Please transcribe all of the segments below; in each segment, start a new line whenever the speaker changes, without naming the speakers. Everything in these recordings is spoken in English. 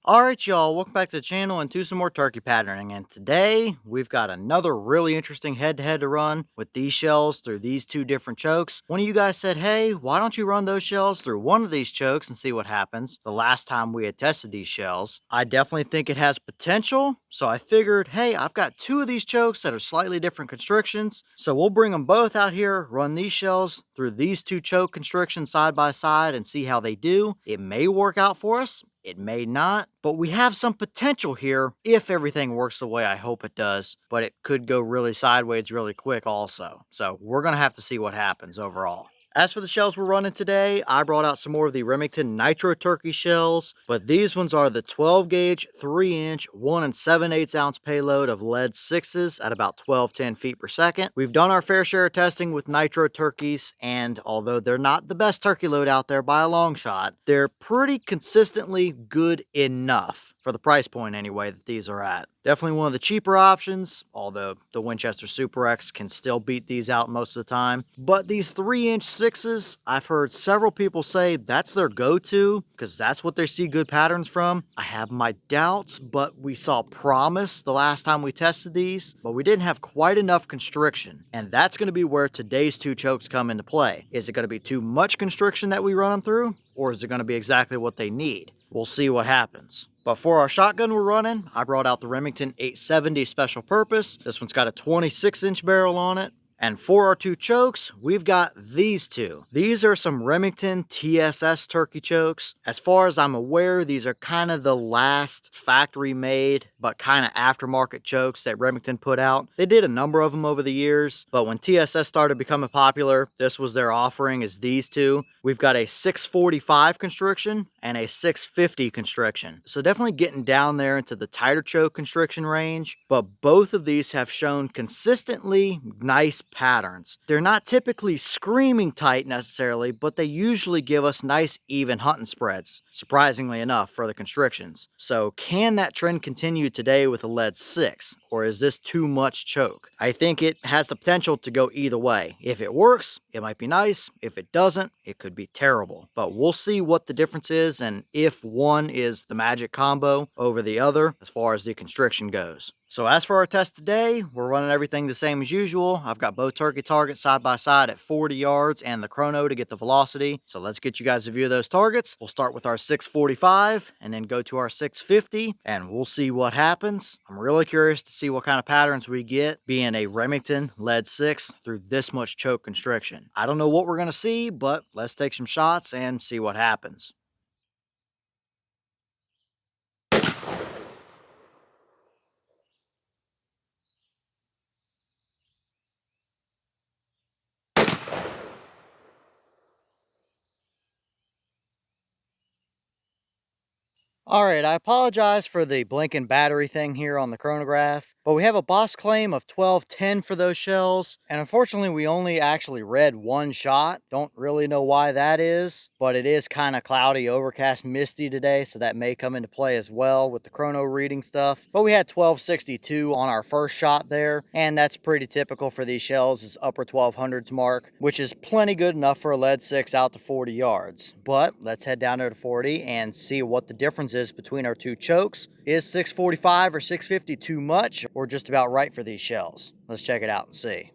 Alright y'all, welcome back to the channel and to some more turkey patterning, and today we've got another really interesting head-to-head to run with these shells through these two different chokes. One of you guys said, hey, why don't you run those shells through one of these chokes and see what happens the last time we had tested these shells. I definitely think it has potential, so I figured, hey, I've got two of these chokes that are slightly different constrictions, so we'll bring them both out here, run these shells through these two choke constrictions side by side and see how they do. It may work out for us. It may not, but we have some potential here if everything works the way I hope it does, but it could go really sideways really quick also. So we're going to have to see what happens overall. As for the shells we're running today, I brought out some more of the Remington Nitro Turkey shells, but these ones are the 12 gauge, 3 inch, 1 7/8 ounce payload of lead 6s at about 1210 feet per second. We've done our fair share of testing with Nitro Turkeys, and although they're not the best turkey load out there by a long shot, they're pretty consistently good enough for the price point anyway that these are at. Definitely one of the cheaper options, although the Winchester Super X can still beat these out most of the time. But these 3 inch 6s, I've heard several people say that's their go-to because that's what they see good patterns from. I have my doubts, but we saw promise the last time we tested these, but we didn't have quite enough constriction. And that's going to be where today's two chokes come into play. Is it going to be too much constriction that we run them through? Or is it going to be exactly what they need? We'll see what happens. But for our shotgun we're running, I brought out the Remington 870 Special Purpose. This one's got a 26-inch barrel on it. And for our two chokes, we've got these two. These are some Remington TSS turkey chokes. As far as I'm aware, these are kind of the last factory made, but kind of aftermarket chokes that Remington put out. They did a number of them over the years, but when TSS started becoming popular, this was their offering, is these two. We've got a 645 constriction and a 650 constriction. So definitely getting down there into the tighter choke constriction range, but both of these have shown consistently nice patterns. They're not typically screaming tight necessarily, but they usually give us nice even hunting spreads, surprisingly enough, for the constrictions. So can that trend continue today with a lead 6, or is this too much choke? I think it has the potential to go either way. If it works, it might be nice. If it doesn't, it could be terrible. But we'll see what the difference is and if one is the magic combo over the other as far as the constriction goes. So as for our test today, we're running everything the same as usual. I've got both turkey targets side by side at 40 yards and the chrono to get the velocity. So let's get you guys a view of those targets. We'll start with our 645 and then go to our 650 and we'll see what happens. I'm really curious to see what kind of patterns we get being a Remington lead 6 through this much choke constriction. I don't know what we're going to see, but let's take some shots and see what happens. Alright, I apologize for the blinking battery thing here on the chronograph, but we have a boss claim of 1210 for those shells, and unfortunately we only actually read one shot. Don't really know why that is, but it is kind of cloudy, overcast, misty today, so that may come into play as well with the chrono reading stuff. But we had 1262 on our first shot there, and that's pretty typical for these shells, is upper 1200s mark, which is plenty good enough for a lead 6 out to 40 yards. But let's head down there to 40 and see what the difference is between our two chokes. Is 645 or 650 too much or just about right for these shells? Let's check it out and see.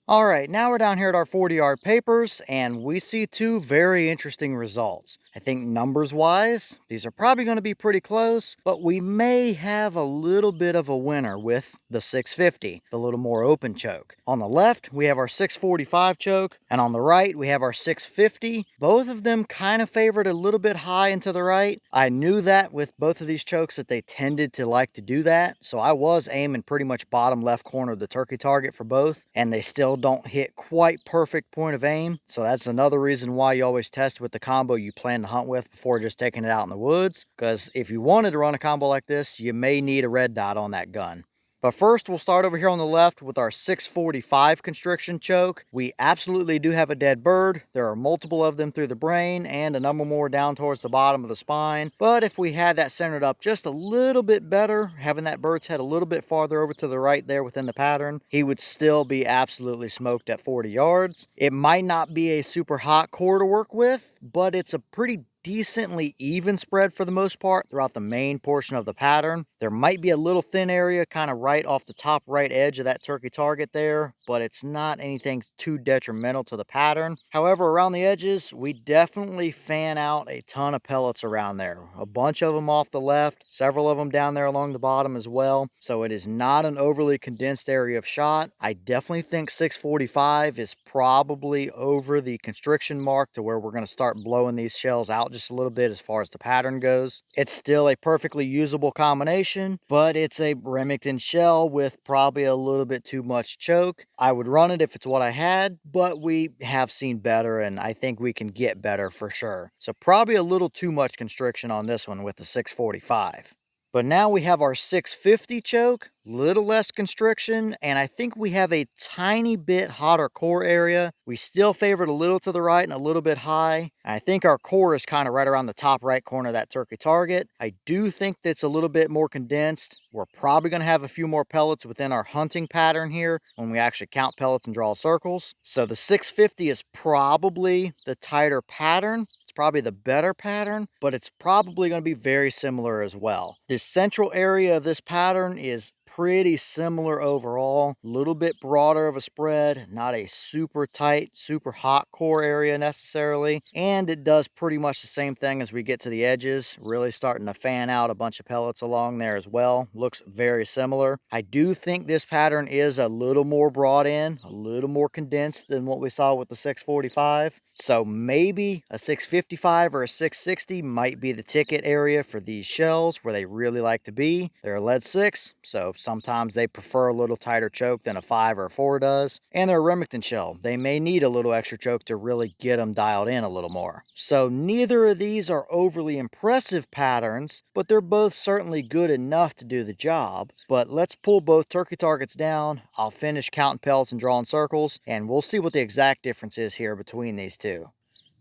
All right, now we're down here at our 40-yard papers, and we see two very interesting results. I think numbers-wise, these are probably going to be pretty close, but we may have a little bit of a winner with the 650, the little more open choke. On the left, we have our 645 choke, and on the right, we have our 650. Both of them kind of favored a little bit high and to the right. I knew that with both of these chokes that they tended to like to do that, so I was aiming pretty much bottom left corner of the turkey target for both, and they still don't hit quite perfect point of aim. So that's another reason why you always test with the combo you plan to hunt with before just taking it out in the woods, because if you wanted to run a combo like this, you may need a red dot on that gun. But first, we'll start over here on the left with our 645 constriction choke. We absolutely do have a dead bird. There are multiple of them through the brain and a number more down towards the bottom of the spine. But if we had that centered up just a little bit better, having that bird's head a little bit farther over to the right there within the pattern, he would still be absolutely smoked at 40 yards. It might not be a super hot core to work with, but it's a pretty decently even spread for the most part throughout the main portion of the pattern. There might be a little thin area kind of right off the top right edge of that turkey target there, but it's not anything too detrimental to the pattern. However, around the edges, we definitely fan out a ton of pellets around there. A bunch of them off the left, several of them down there along the bottom as well. So it is not an overly condensed area of shot. I definitely think 645 is probably over the constriction mark to where we're going to start blowing these shells out just a little bit as far as the pattern goes. It's still a perfectly usable combination, but it's a Remington shell with probably a little bit too much choke. I would run it if it's what I had, but we have seen better and I think we can get better for sure. So probably a little too much constriction on this one with the 645. But now we have our 650 choke, little less constriction, and I think we have a tiny bit hotter core area. We still favor it a little to the right and a little bit high. I think our core is kind of right around the top right corner of that turkey target. I do think that's a little bit more condensed. We're probably going to have a few more pellets within our hunting pattern here when we actually count pellets and draw circles. So the 650 is probably the tighter pattern. Probably the better pattern, but it's probably going to be very similar as well. This central area of this pattern is pretty similar overall, a little bit broader of a spread, not a super tight, super hot core area necessarily, and it does pretty much the same thing as we get to the edges, really starting to fan out a bunch of pellets along there as well. Looks very similar. I do think this pattern is a little more broad in, a little more condensed than what we saw with the 645. So maybe a 655 or a 660 might be the ticket area for these shells where they really like to be. They're a lead 6, so sometimes they prefer a little tighter choke than a 5 or a 4 does. And they're a Remington shell. They may need a little extra choke to really get them dialed in a little more. So neither of these are overly impressive patterns, but they're both certainly good enough to do the job. But let's pull both turkey targets down. I'll finish counting pellets and drawing circles, and we'll see what the exact difference is here between these two.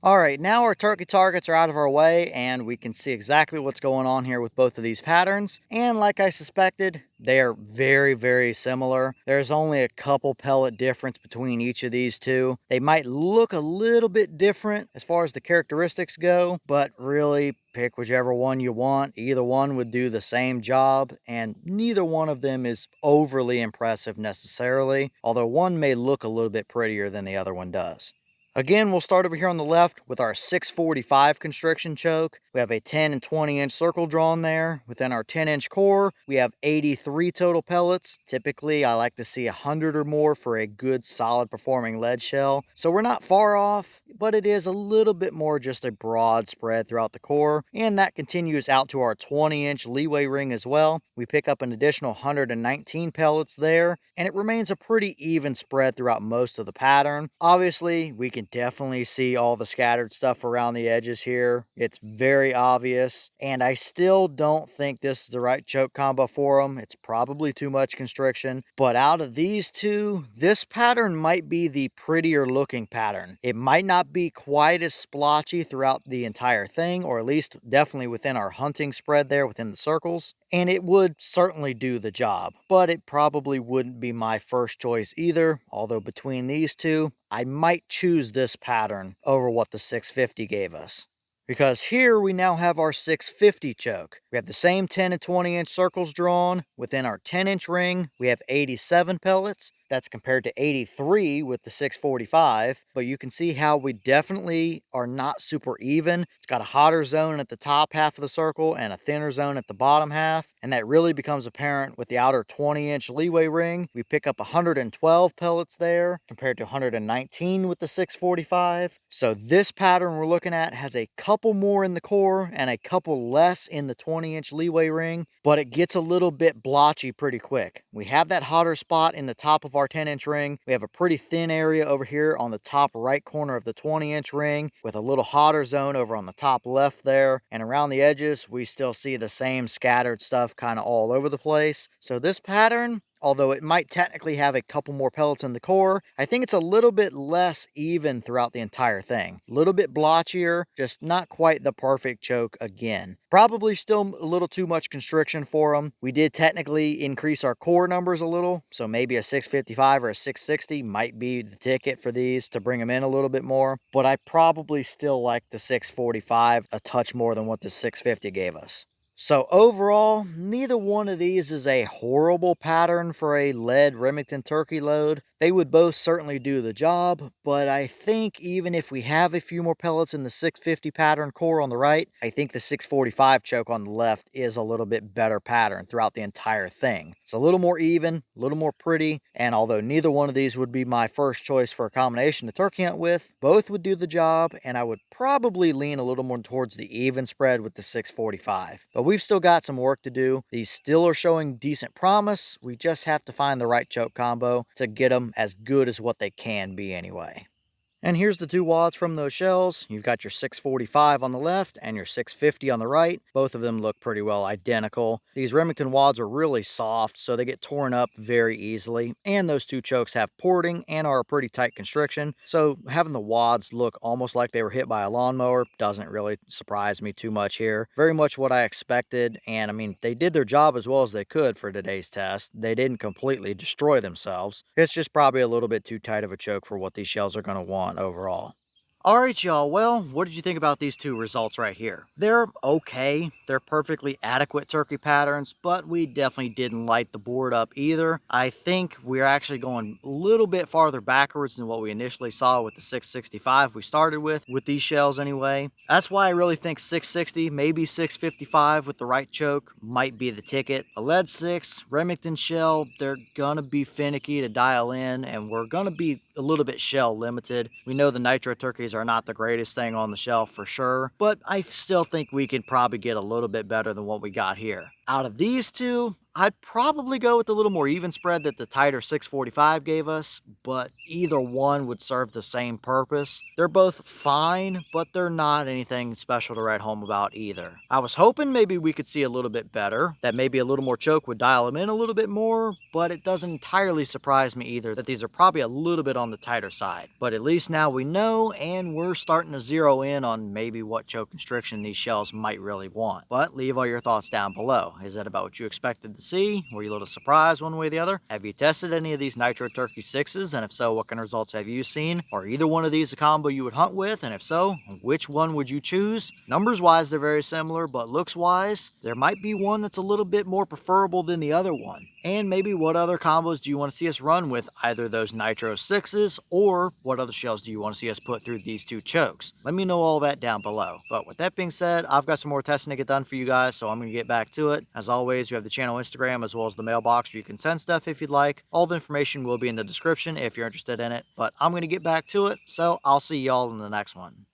All right, now our turkey targets are out of our way and we can see exactly what's going on here with both of these patterns. And like I suspected, they are very, very similar. There's only a couple pellet difference between each of these two. They might look a little bit different as far as the characteristics go, but really pick whichever one you want. Either one would do the same job, and neither one of them is overly impressive necessarily, although one may look a little bit prettier than the other one does. Again, we'll start over here on the left with our 645 constriction choke. We have a 10 and 20 inch circle drawn there. Within our 10 inch core, we have 83 total pellets. Typically, I like to see 100 or more for a good solid performing lead shell. So we're not far off, but it is a little bit more just a broad spread throughout the core. And that continues out to our 20 inch leeway ring as well. We pick up an additional 119 pellets there, and it remains a pretty even spread throughout most of the pattern. Obviously, we can definitely see all the scattered stuff around the edges here. It's very obvious, and I still don't think this is the right choke combo for them. It's probably too much constriction, but out of these two, this pattern might be the prettier looking pattern. It might not be quite as splotchy throughout the entire thing, or at least definitely within our hunting spread there within the circles, and it would certainly do the job, but it probably wouldn't be my first choice either, although between these two, I might choose this pattern over what the 650 gave us. Because here we now have our 650 choke. We have the same 10 and 20 inch circles drawn. Within our 10 inch ring, we have 87 pellets. That's compared to 83 with the 645, but you can see how we definitely are not super even. It's got a hotter zone at the top half of the circle and a thinner zone at the bottom half, and that really becomes apparent with the outer 20 inch leeway ring. We pick up 112 pellets there compared to 119 with the 645. So this pattern we're looking at has a couple more in the core and a couple less in the 20 inch leeway ring, but it gets a little bit blotchy pretty quick. We have that hotter spot in the top of our 10 inch ring. We have a pretty thin area over here on the top right corner of the 20 inch ring with a little hotter zone over on the top left there. And around the edges, we still see the same scattered stuff kind of all over the place. So this pattern, Although it might technically have a couple more pellets in the core, I think it's a little bit less even throughout the entire thing. A little bit blotchier, just not quite the perfect choke again. Probably still a little too much constriction for them. We did technically increase our core numbers a little, so maybe a 655 or a 660 might be the ticket for these to bring them in a little bit more, but I probably still like the 645 a touch more than what the 650 gave us. So overall, neither one of these is a horrible pattern for a lead Remington turkey load. They would both certainly do the job, but I think even if we have a few more pellets in the 650 pattern core on the right, I think the 645 choke on the left is a little bit better pattern throughout the entire thing. It's a little more even, a little more pretty, and although neither one of these would be my first choice for a combination to turkey hunt with, both would do the job, and I would probably lean a little more towards the even spread with the 645. But we've still got some work to do. These still are showing decent promise. We just have to find the right choke combo to get them as good as what they can be anyway. And here's the two wads from those shells. You've got your 645 on the left and your 650 on the right. Both of them look pretty well identical. These Remington wads are really soft, so they get torn up very easily. And those two chokes have porting and are a pretty tight constriction. So having the wads look almost like they were hit by a lawnmower doesn't really surprise me too much here. Very much what I expected. And I mean, they did their job as well as they could for today's test. They didn't completely destroy themselves. It's just probably a little bit too tight of a choke for what these shells are going to want overall. Alright y'all, well, what did you think about these two results right here? They're okay, they're perfectly adequate turkey patterns, but we definitely didn't light the board up either. I think we're actually going a little bit farther backwards than what we initially saw with the 665 we started with these shells anyway. That's why I really think 660, maybe 655 with the right choke might be the ticket. A lead 6 Remington shell, they're gonna be finicky to dial in, and we're gonna be a little bit shell limited. We know the Nitro Turkeys are not the greatest thing on the shelf for sure, but I still think we could probably get a little bit better than what we got here. Out of these two, I'd probably go with a little more even spread that the tighter 645 gave us, but either one would serve the same purpose. They're both fine, but they're not anything special to write home about either. I was hoping maybe we could see a little bit better, that maybe a little more choke would dial them in a little bit more, but it doesn't entirely surprise me either that these are probably a little bit on the tighter side. But at least now we know, and we're starting to zero in on maybe what choke constriction these shells might really want. But leave all your thoughts down below. Is that about what you expected to see? Were you a little surprised one way or the other? Have you tested any of these Nitro Turkey 6s? And if so, what kind of results have you seen? Are either one of these a combo you would hunt with? And if so, which one would you choose? Numbers wise, they're very similar, but looks wise, there might be one that's a little bit more preferable than the other one. And maybe what other combos do you want to see us run with either those Nitro 6s, or what other shells do you want to see us put through these two chokes? Let me know all that down below. But with that being said, I've got some more testing to get done for you guys, so I'm going to get back to it. As always, you have the channel Instagram as well as the mailbox where you can send stuff if you'd like. All the information will be in the description if you're interested in it, but I'm going to get back to it, so I'll see y'all in the next one.